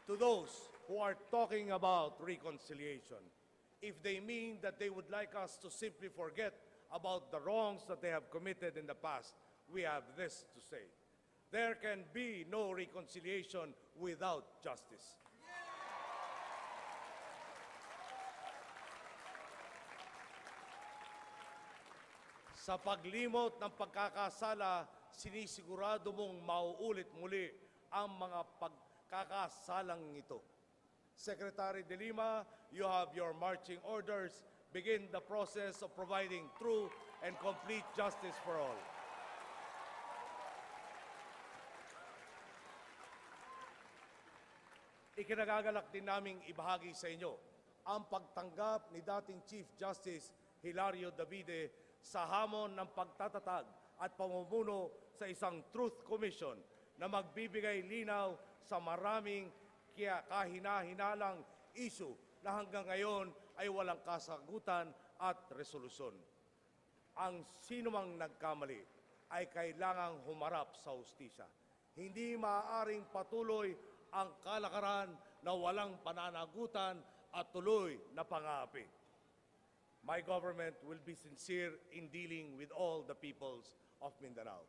To those who are talking about reconciliation, if they mean that they would like us to simply forget about the wrongs that they have committed in the past, we have this to say. There can be no reconciliation without justice. Sa paglimot ng pagkakasala, sinisigurado mong mauulit muli ang mga pagkakasalang ito. Secretary De Lima, you have your marching orders. Begin the process of providing true and complete justice for all. Ikinagagalak din naming ibahagi sa inyo ang pagtanggap ni dating Chief Justice Hilario Davide sa hamon ng pagtatatag at pamumuno sa isang Truth Commission na magbibigay linaw sa maraming kahina-hinalang issue na hanggang ngayon ay walang kasagutan at resolusyon. Ang sinumang nagkamali ay kailangang humarap sa hustisya. Hindi maaaring patuloy ang kalakaran na walang pananagutan at tuloy na pang-aapi. My government will be sincere in dealing with all the peoples of Mindanao.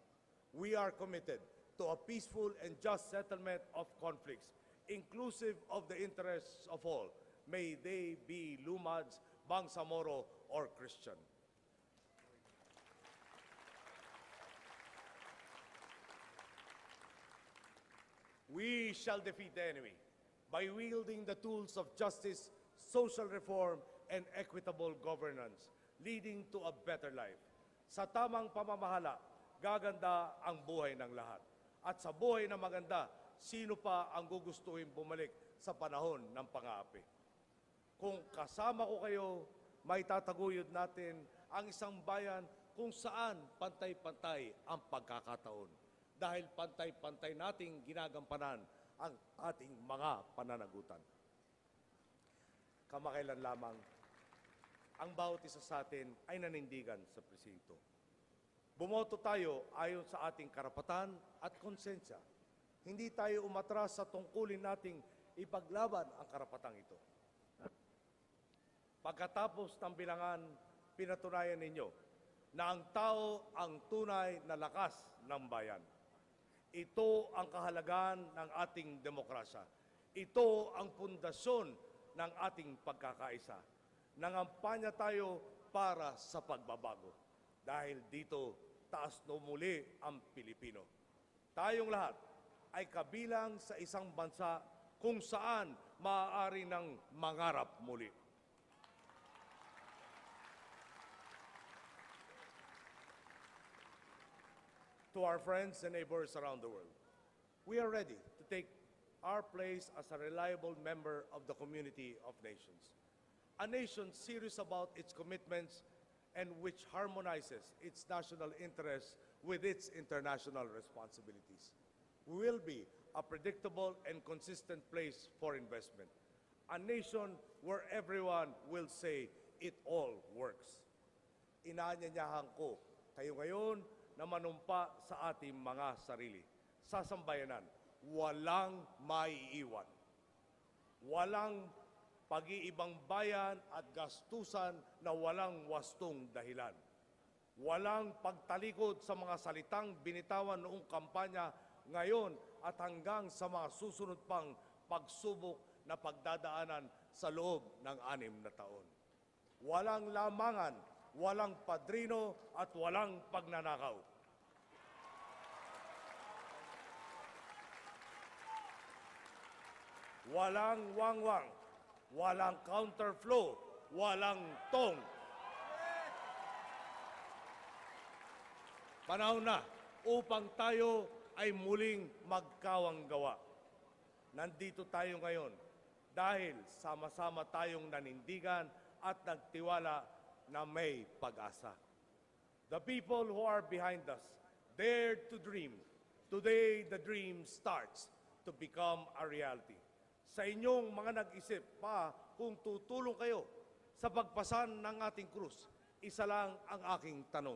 We are committed to a peaceful and just settlement of conflicts, inclusive of the interests of all, may they be Lumads, Bangsamoro, or Christian. We shall defeat the enemy by wielding the tools of justice, social reform, and equitable governance, leading to a better life. Sa tamang pamamahala, gaganda ang buhay ng lahat. At sa buhay na maganda, sino pa ang gugustuhin bumalik sa panahon ng pang-aapi? Kung kasama ko kayo, may tataguyod natin ang isang bayan kung saan pantay-pantay ang pagkakataon. Dahil pantay-pantay nating ginagampanan ang ating mga pananagutan. Kamakailan lamang, ang bawat isa sa atin ay nanindigan sa presinto. Bumoto tayo ayon sa ating karapatan at konsensya. Hindi tayo umatras sa tungkulin nating ipaglaban ang karapatang ito. Pagkatapos ng bilangan, pinatunayan ninyo na ang tao ang tunay na lakas ng bayan. Ito ang kahalagaan ng ating demokrasya. Ito ang pundasyon ng ating pagkakaisa. Nangampanya tayo para sa pagbabago. Dahil dito, taas no muli ang Pilipino. Tayong lahat ay kabilang sa isang bansa kung saan maaari ng mangarap muli. To our friends and neighbors around the world, we are ready to take our place as a reliable member of the community of nations. A nation serious about its commitments and which harmonizes its national interests with its international responsibilities. We will be a predictable and consistent place for investment. A nation where everyone will say it all works. Inaanyayahan ko kayo ngayon na manumpa sa ating mga sarili. Sa sambayanan, walang maiiwan. Walang pag-iibang bayan at gastusan na walang wastong dahilan. Walang pagtalikod sa mga salitang binitawan noong kampanya ngayon at hanggang sa mga susunod pang pagsubok na pagdadaanan sa loob ng 6 na taon. Walang lamangan, walang padrino at walang pagnanakaw. Walang wangwang, walang counterflow, walang tong. Panahon na upang tayo ay muling magkawang gawa. Nandito tayo ngayon dahil sama-sama tayong nanindigan at nagtiwala na may pag-asa. The people who are behind us dared to dream. Today, the dream starts to become a reality. Sa inyong mga nag-isip pa kung tutulong kayo sa pagpasan ng ating krus, isa lang ang aking tanong.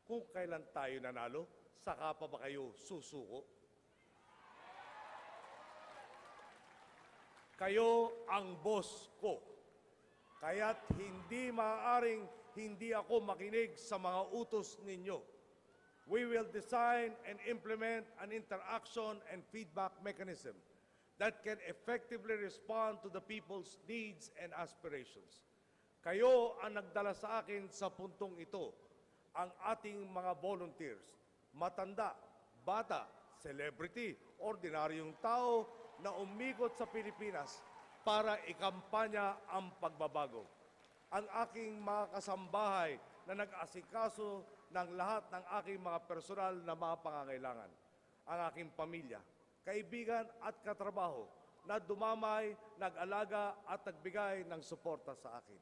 Kung kailan tayo nanalo, saka pa ba kayo susuko? Kayo ang boss ko. Kaya't hindi maaaring hindi ako makinig sa mga utos ninyo. We will design and implement an interaction and feedback mechanism that can effectively respond to the people's needs and aspirations. Kayo ang nagdala sa akin sa puntong ito, ang ating mga volunteers, matanda, bata, celebrity, ordinaryong tao na umikot sa Pilipinas para ikampanya ang pagbabago. Ang aking mga kasambahay na nag-asikaso ng lahat ng aking mga personal na mga pangangailangan. Ang aking pamilya, kaibigan at katrabaho na dumamay, nag-alaga at nagbigay ng suporta sa akin.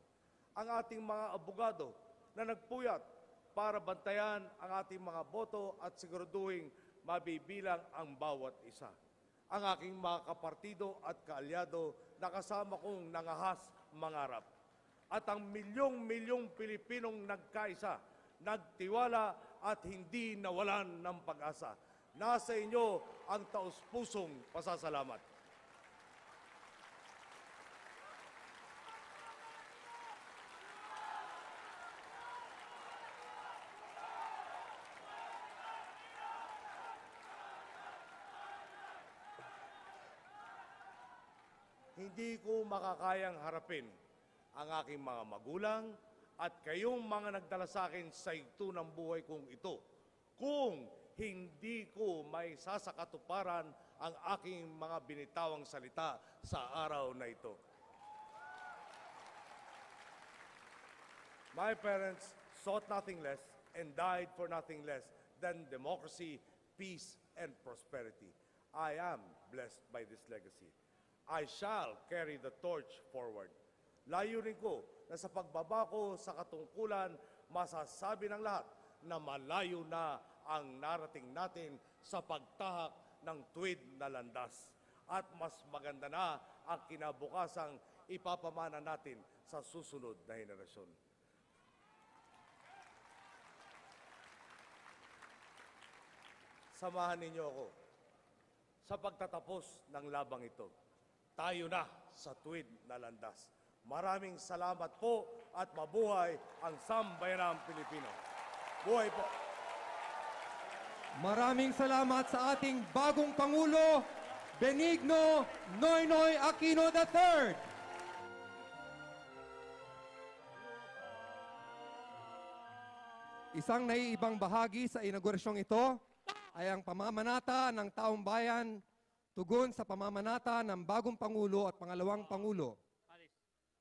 Ang ating mga abogado na nagpuyat para bantayan ang ating mga boto at siguraduhin mabibilang ang bawat isa. Ang aking mga kapartido at kaalyado na kasama kong nangahas mangarap. At ang milyong-milyong Pilipinong nagkaisa, nagtiwala at hindi nawalan ng pag-asa. Nasa inyo ang taus-pusong pasasalamat. Hindi ko makakayang harapin ang aking mga magulang at kayong mga nagdala sa akin sa ito ng buhay kong ito kung hindi ko may sasakatuparan ang aking mga binitawang salita sa araw na ito. My parents sought nothing less and died for nothing less than democracy, peace, and prosperity. I am blessed by this legacy. I shall carry the torch forward. Layunin ko na sa pagbaba ko sa katungkulan, masasabi ng lahat na malayo na ang narating natin sa pagtahak ng tuwid na landas. At mas maganda na ang kinabukasang ipapamana natin sa susunod na henerasyon. Samahan ninyo ako sa pagtatapos ng labang ito. Tayo na sa tuwid na landas. Maraming salamat po at mabuhay ang sambayanang Pilipino. Buhay po! Maraming salamat sa ating bagong Pangulo, Benigno Noynoy Aquino III. Isang naiibang bahagi sa inaugurasyong ito ay ang pamamanata ng taong bayan tugon sa pamamanata ng bagong Pangulo at pangalawang Pangulo.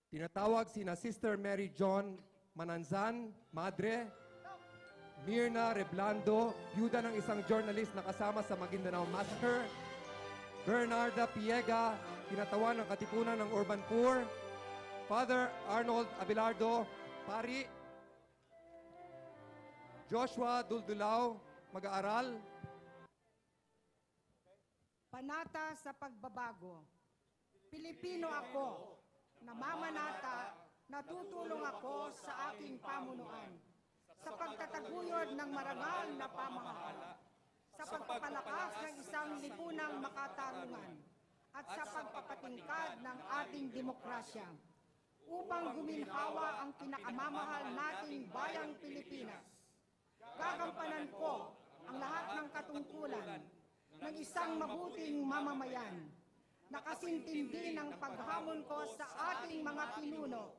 Tinatawag sina Sister Mary John Mananzan, Madre, Mirna Reblando, byuda ng isang journalist na kasama sa Maguindanao Massacre, Bernarda Piega, kinatawan ng Katipunan ng Urban Poor, Father Arnold Abelardo, Pari, Joshua Duldulao, mag-aaral, Panata sa pagbabago. Pilipino ako, namamanata, natutulong ako sa aking pamunuan, sa pagtataguyod ng marangal na pamahalaan, sa pagpapalakas ng isang lipunang makatarungan, at sa pagpapatingkad ng ating demokrasya, upang guminhawa ang pinakamamahal nating bayang Pilipinas. Gagampanan ko ang lahat ng katungkulan ng isang mabuting mamamayan, nakasintindi ng paghamon ko sa ating mga pinuno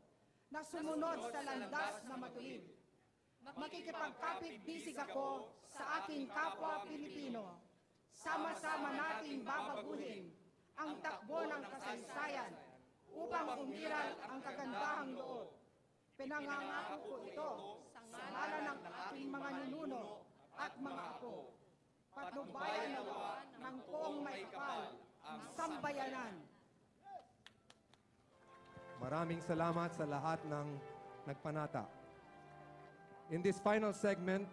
na sumunod sa landas na matuwid. Makikipagkapit-bisig ako sa aking kapwa Pilipino. Sama-sama nating babaguhin ang takbo ng kasaysayan upang umiral ang kagandahang loob. Pinangangako ko ito sa ngalan ng ating mga ninuno at mga apo. Patnubayan nawa ng poong may kapal ang sambayanan. Maraming salamat sa lahat ng nagpanata. In this final segment,